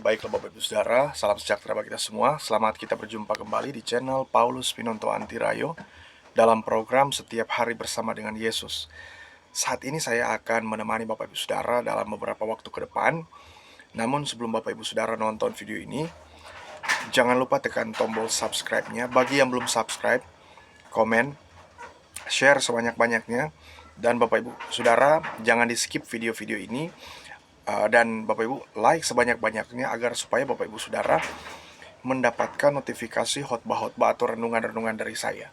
Baiklah Bapak Ibu Saudara, salam sejahtera bagi kita semua. Selamat kita berjumpa kembali di channel Paulus Pinonto Antirayo dalam program Setiap Hari Bersama dengan Yesus. Saat ini saya akan menemani Bapak Ibu Saudara dalam beberapa waktu ke depan. Namun sebelum Bapak Ibu Saudara nonton video ini, jangan lupa tekan tombol subscribe-nya. Bagi yang belum subscribe, komen, share sebanyak-banyaknya. Dan Bapak Ibu Saudara, jangan di skip video-video ini. Dan Bapak Ibu like sebanyak-banyaknya agar supaya Bapak Ibu Saudara mendapatkan notifikasi khotbah-khotbah atau renungan-renungan dari saya.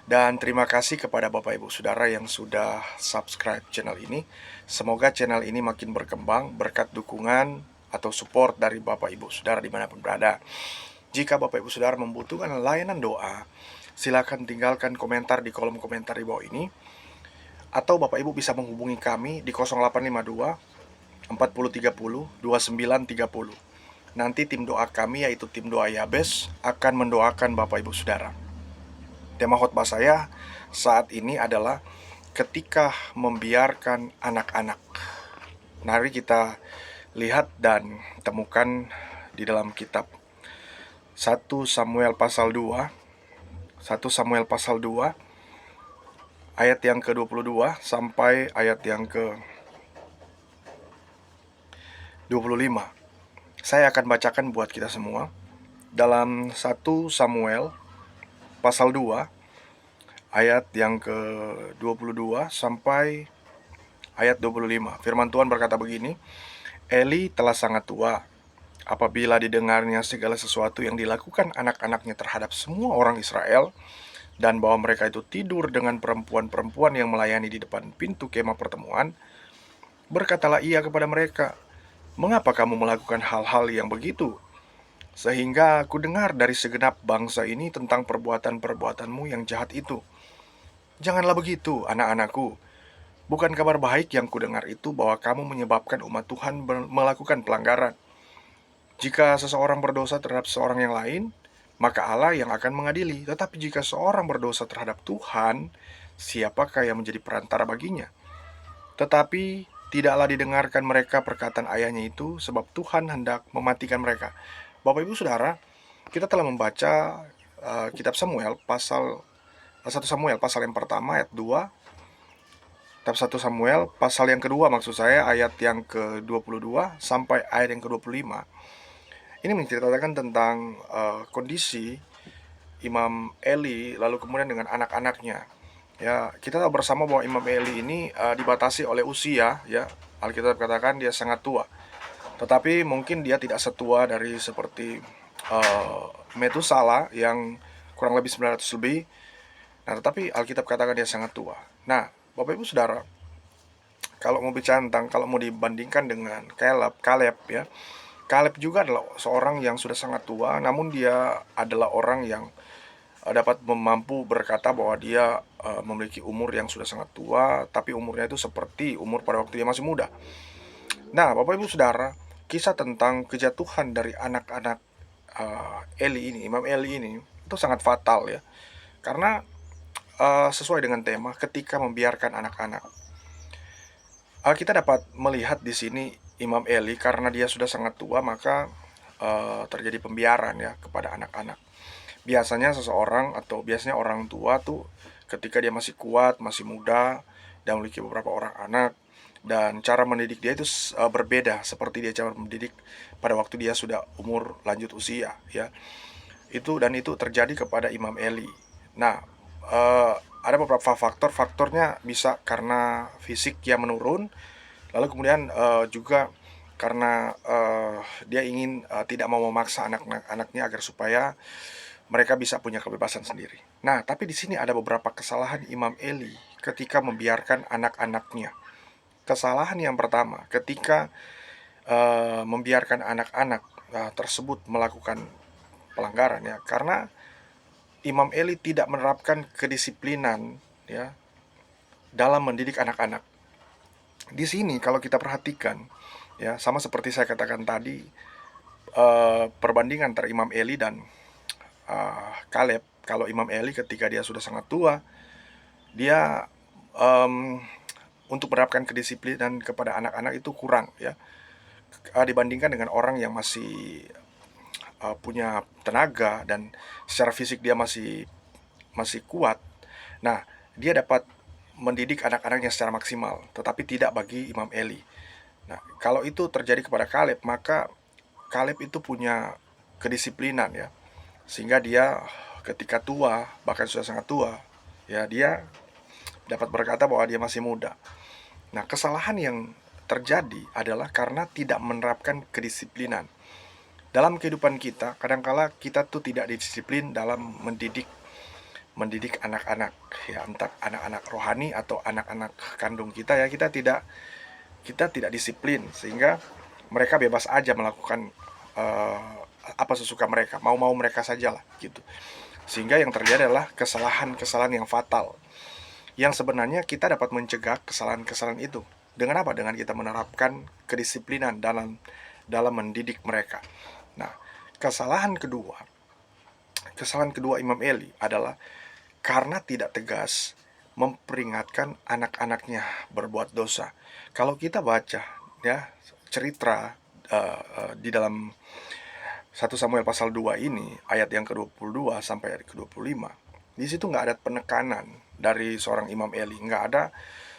Dan terima kasih kepada Bapak Ibu Saudara yang sudah subscribe channel ini. Semoga channel ini makin berkembang berkat dukungan atau support dari Bapak Ibu Saudara dimanapun berada. Jika Bapak Ibu Saudara membutuhkan layanan doa, silakan tinggalkan komentar di kolom komentar di bawah ini. Atau Bapak Ibu bisa menghubungi kami di 0852 4030 2930. Nanti tim doa kami yaitu tim doa Yabes akan mendoakan Bapak Ibu Saudara. Tema khotbah saya saat ini adalah ketika membiarkan anak-anak. Mari kita lihat dan temukan di dalam kitab 1 Samuel pasal 2. 1 Samuel pasal 2 ayat yang ke-22 sampai ayat yang ke-25. Saya akan bacakan buat kita semua. Dalam 1 Samuel pasal 2 ayat yang ke-22 sampai ayat 25. Firman Tuhan berkata begini, Eli telah sangat tua. Apabila didengarnya segala sesuatu yang dilakukan anak-anaknya terhadap semua orang Israel, dan bahwa mereka itu tidur dengan perempuan-perempuan yang melayani di depan pintu kemah pertemuan, berkatalah ia kepada mereka, "Mengapa kamu melakukan hal-hal yang begitu? Sehingga aku dengar dari segenap bangsa ini tentang perbuatan-perbuatanmu yang jahat itu. Janganlah begitu, anak-anakku. Bukan kabar baik yang kudengar itu bahwa kamu menyebabkan umat Tuhan melakukan pelanggaran. Jika seseorang berdosa terhadap seorang yang lain, maka Allah yang akan mengadili. Tetapi jika seorang berdosa terhadap Tuhan, siapakah yang menjadi perantara baginya? Tetapi tidaklah didengarkan mereka perkataan ayahnya itu, sebab Tuhan hendak mematikan mereka." Bapak Ibu Saudara, kita telah membaca kitab Samuel pasal 1 Samuel pasal yang pertama ayat 2, kitab 1 Samuel pasal yang kedua maksud saya ayat yang ke-22 sampai ayat yang ke-25. Ini menceritakan tentang kondisi Imam Eli lalu kemudian dengan anak-anaknya. Ya, kita tahu bersama bahwa Imam Eli ini dibatasi oleh usia, ya. Alkitab katakan dia sangat tua. Tetapi mungkin dia tidak setua dari seperti Metusala yang kurang lebih 900 lebih. Nah, tetapi Alkitab katakan dia sangat tua. Nah, Bapak Ibu Saudara, kalau mau bicara tentang, kalau mau dibandingkan dengan Kaleb ya. Kaleb juga adalah seorang yang sudah sangat tua, namun dia adalah orang yang dapat mampu berkata bahwa dia memiliki umur yang sudah sangat tua, tapi umurnya itu seperti umur pada waktu dia masih muda. Nah, Bapak Ibu Saudara, kisah tentang kejatuhan dari anak-anak Eli ini, Imam Eli ini, itu sangat fatal ya. Karena sesuai dengan tema, ketika membiarkan anak-anak. Kita dapat melihat di sini Imam Eli karena dia sudah sangat tua, maka terjadi pembiaran ya kepada anak-anak. Biasanya seseorang atau biasanya orang tua tuh ketika dia masih kuat, masih muda, dan memiliki beberapa orang anak, dan cara mendidik dia itu berbeda seperti dia cara mendidik pada waktu dia sudah umur lanjut usia ya. Itu terjadi kepada Imam Eli. Nah, ada beberapa faktornya bisa karena fisik yang menurun, lalu kemudian juga karena dia ingin tidak mau memaksa anak-anaknya agar supaya mereka bisa punya kebebasan sendiri. Nah, tapi di sini ada beberapa kesalahan Imam Eli ketika membiarkan anak-anaknya. Kesalahan yang pertama, ketika membiarkan anak-anak tersebut melakukan pelanggaran ya, karena Imam Eli tidak menerapkan kedisiplinan ya dalam mendidik anak-anak. Di sini kalau kita perhatikan ya, sama seperti saya katakan tadi, perbandingan antara Imam Eli dan Kaleb. Kalau Imam Eli ketika dia sudah sangat tua, dia untuk menerapkan kedisiplinan kepada anak-anak itu kurang ya. dibandingkan dengan orang yang masih punya tenaga dan secara fisik dia masih masih kuat. Nah, dia dapat mendidik anak-anaknya secara maksimal, tetapi tidak bagi Imam Eli. Nah, kalau itu terjadi kepada Kaleb, maka Kaleb itu punya kedisiplinan ya, sehingga dia ketika tua, bahkan sudah sangat tua, ya dia dapat berkata bahwa dia masih muda. Nah, kesalahan yang terjadi adalah karena tidak menerapkan kedisiplinan. Dalam kehidupan kita, kadangkala kita tuh tidak disiplin dalam mendidik mendidik anak-anak, ya entah anak-anak rohani atau anak-anak kandung kita, ya kita tidak disiplin sehingga mereka bebas aja melakukan eh, apa sesuka mereka, mau-mau mereka sajalah gitu. Sehingga yang terjadi adalah kesalahan-kesalahan yang fatal, yang sebenarnya kita dapat mencegah kesalahan-kesalahan itu dengan apa? Dengan kita menerapkan kedisiplinan dalam dalam mendidik mereka. Nah, kesalahan kedua, kesalahan kedua Imam Eli adalah karena tidak tegas memperingatkan anak-anaknya berbuat dosa. Kalau kita baca ya cerita di dalam 1 Samuel pasal 2 ini, ayat yang ke-22 sampai ayat ke-25, di situ nggak ada penekanan dari seorang Imam Eli, nggak ada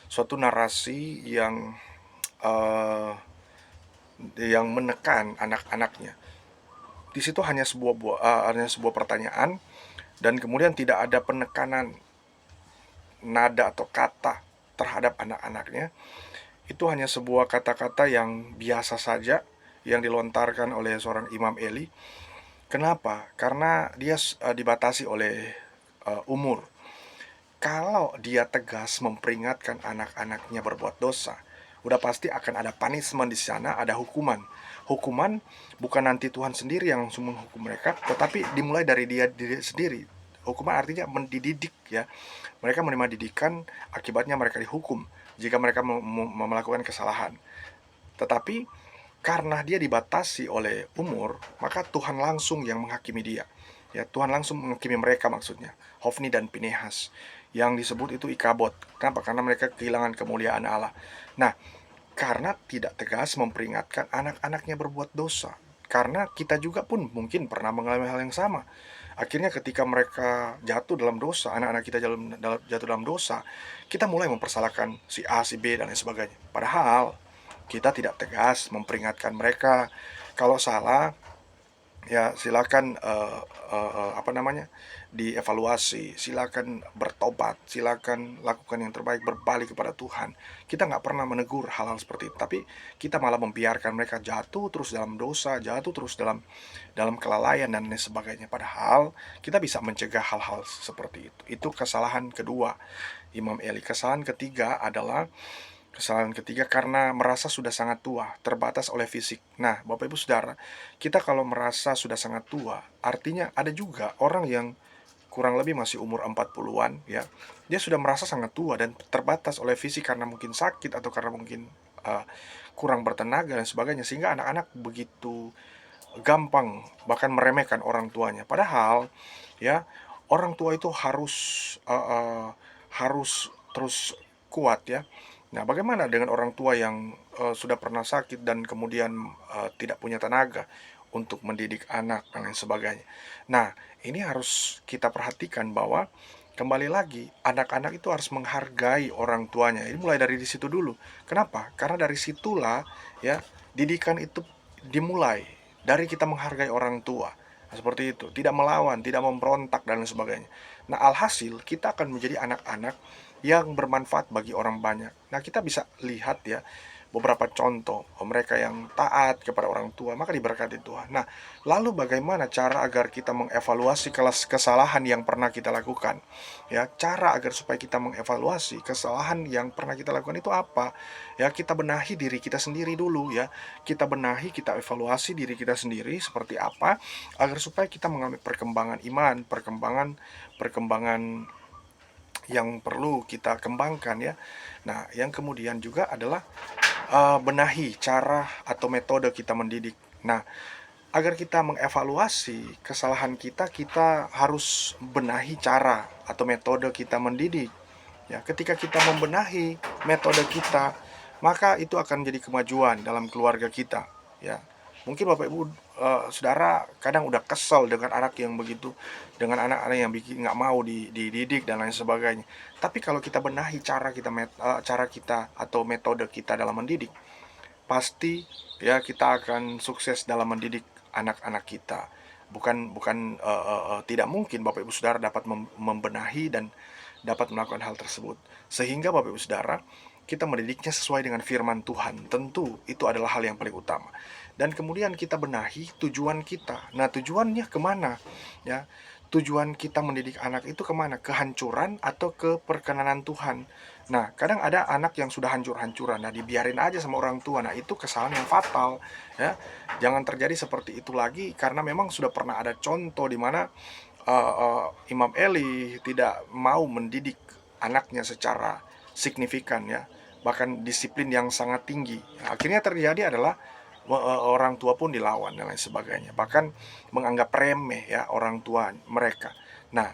suatu narasi yang menekan anak-anaknya. Di situ hanya sebuah pertanyaan, dan kemudian tidak ada penekanan nada atau kata terhadap anak-anaknya. Itu hanya sebuah kata-kata yang biasa saja yang dilontarkan oleh seorang Imam Eli. Kenapa? Karena dia dibatasi oleh umur. Kalau dia tegas memperingatkan anak-anaknya berbuat dosa, udah pasti akan ada punishment di sana, ada hukuman. Hukuman bukan nanti Tuhan sendiri yang langsung menghukum mereka, tetapi dimulai dari dia diri sendiri. Hukuman artinya mendidik ya. Mereka menerima didikan, akibatnya mereka dihukum jika mereka melakukan kesalahan. Tetapi karena dia dibatasi oleh umur, maka Tuhan langsung yang menghakimi dia. Ya, Tuhan langsung menghakimi mereka maksudnya. Hofni dan Pinehas. Yang disebut itu Ikabod. Kenapa? Karena mereka kehilangan kemuliaan Allah. Nah, karena tidak tegas memperingatkan anak-anaknya berbuat dosa. Karena kita juga pun mungkin pernah mengalami hal yang sama. Akhirnya ketika mereka jatuh dalam dosa, anak-anak kita jatuh dalam dosa, kita mulai mempersalahkan si A, si B, dan lain sebagainya. Padahal kita tidak tegas memperingatkan mereka. Kalau salah, ya silakan apa namanya, dievaluasi, silakan bertobat, silakan lakukan yang terbaik, berbalik kepada Tuhan. Kita nggak pernah menegur hal-hal seperti itu, tapi kita malah membiarkan mereka jatuh terus dalam dosa, jatuh terus dalam dalam kelalaian dan lain sebagainya. Padahal kita bisa mencegah hal-hal seperti itu. Itu kesalahan kedua Imam Eli. Kesalahan ketiga karena merasa sudah sangat tua, terbatas oleh fisik. Nah, Bapak Ibu Saudara, kita kalau merasa sudah sangat tua, artinya ada juga orang yang kurang lebih masih umur 40-an ya. Dia sudah merasa sangat tua dan terbatas oleh fisik karena mungkin sakit atau karena mungkin uh, kurang bertenaga dan sebagainya, sehingga anak-anak begitu gampang bahkan meremehkan orang tuanya. Padahal ya, orang tua itu harus terus kuat ya. Nah, bagaimana dengan orang tua yang sudah pernah sakit dan kemudian tidak punya tenaga untuk mendidik anak dan lain sebagainya. Nah, ini harus kita perhatikan bahwa kembali lagi anak-anak itu harus menghargai orang tuanya. Ini mulai dari di situ dulu. Kenapa? Karena dari situlah ya didikan itu dimulai, dari kita menghargai orang tua. Nah, seperti itu, tidak melawan, tidak memberontak dan lain sebagainya. Nah, alhasil kita akan menjadi anak-anak yang bermanfaat bagi orang banyak. Nah, kita bisa lihat ya beberapa contoh mereka yang taat kepada orang tua, maka diberkati Tuhan. Nah, lalu bagaimana cara agar kita mengevaluasi kesalahan yang pernah kita lakukan? Ya, cara agar supaya kita mengevaluasi kesalahan yang pernah kita lakukan itu apa? Ya, kita benahi diri kita sendiri dulu ya. Kita benahi, kita evaluasi diri kita sendiri seperti apa agar supaya kita mengalami perkembangan iman, perkembangan yang perlu kita kembangkan ya. Nah, yang kemudian juga adalah benahi cara atau metode kita mendidik. Nah, agar kita mengevaluasi kesalahan kita, kita harus benahi cara atau metode kita mendidik. Ya, ketika kita membenahi metode kita, maka itu akan menjadi kemajuan dalam keluarga kita. ya. Mungkin Bapak Ibu, Saudara kadang udah kesel dengan anak yang begitu, dengan anak-anak yang bikin nggak mau dididik dan lain sebagainya. Tapi kalau kita benahi cara kita atau metode kita dalam mendidik, pasti ya kita akan sukses dalam mendidik anak-anak kita. Bukan bukan tidak mungkin Bapak Ibu Saudara dapat membenahi dan dapat melakukan hal tersebut. Sehingga Bapak Ibu Saudara, kita mendidiknya sesuai dengan firman Tuhan. Tentu itu adalah hal yang paling utama. Dan kemudian kita benahi tujuan kita. Nah, tujuannya kemana? Ya, tujuan kita mendidik anak itu kemana? Kehancuran atau ke perkenanan Tuhan? Nah, kadang ada anak yang sudah hancur-hancuran. Nah, dibiarin aja sama orang tua. Nah, itu kesalahan yang fatal. Ya, jangan terjadi seperti itu lagi karena memang sudah pernah ada contoh di mana Imam Eli tidak mau mendidik anaknya secara signifikan ya, bahkan disiplin yang sangat tinggi. Akhirnya terjadi adalah orang tua pun dilawan dan lain sebagainya, bahkan menganggap remeh ya orang tua mereka. Nah,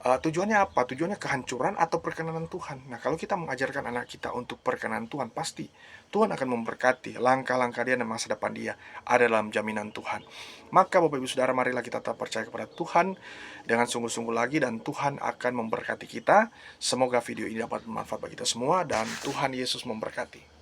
tujuannya apa? Tujuannya kehancuran atau perkenanan Tuhan. Nah, kalau kita mengajarkan anak kita untuk perkenanan Tuhan, pasti Tuhan akan memberkati langkah-langkah dia dan masa depan dia ada dalam jaminan Tuhan. Maka Bapak Ibu Saudara, marilah kita tetap percaya kepada Tuhan dengan sungguh-sungguh lagi dan Tuhan akan memberkati kita. Semoga video ini dapat bermanfaat bagi kita semua dan Tuhan Yesus memberkati.